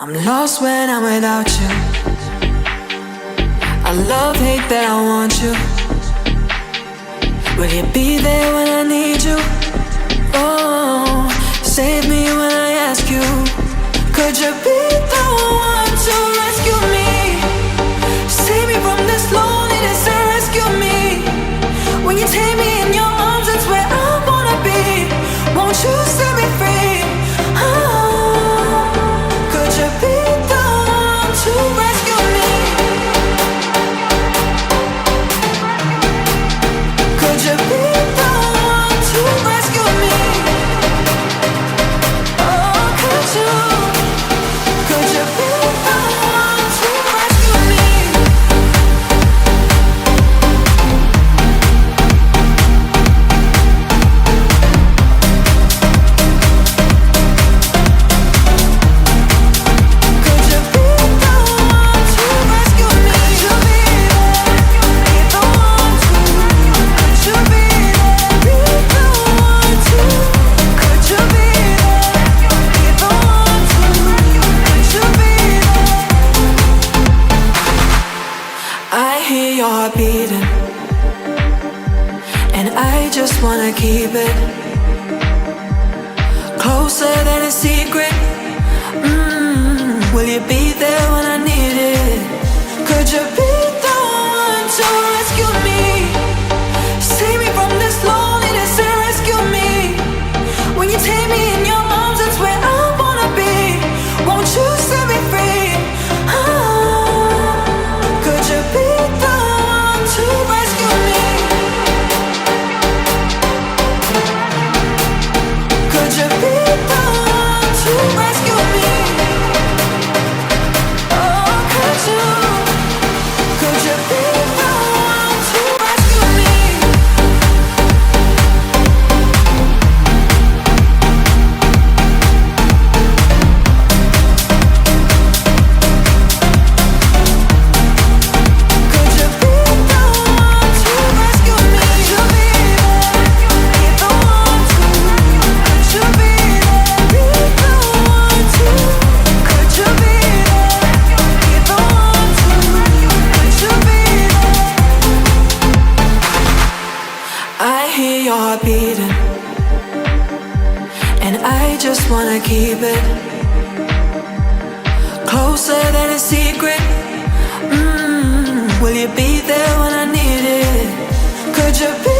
I'm lost when I'm without you. I love, hate that I want you. Will you be there when I need you? Oh, save me when I ask you. Could you be the one to rescue me? Save me from this loneliness and rescue me. When you take me in your arms, that's where I wanna be. Won't you set me free? Oh, could you be the one to rescue me? Could you be the one to rescue me? Oh, could you? Could you be the one to rescue me? Could you be the one to rescue me? Could you be the one to? Could you be the one to? Could you be the one to? Could you be? I hear your heart beating, and I just wanna keep it closer than a secret. Will you be there when I need it? Could you be the one to rescue me? Save me from this loneliness and rescue me. When you take me in your arms, that's where I wanna be. Won't you set me free? Oh, could you be the one to rescue me? Could you be the one to rescue me? Oh, could you? Could you be the one to rescue me? Could you be the one to rescue me? Could you be the one to? Could you be the one to? Could you be the one to? Could you be? I hear your heart beating, and I just wanna keep it closer than a secret. Will you be there when I need it? Could you be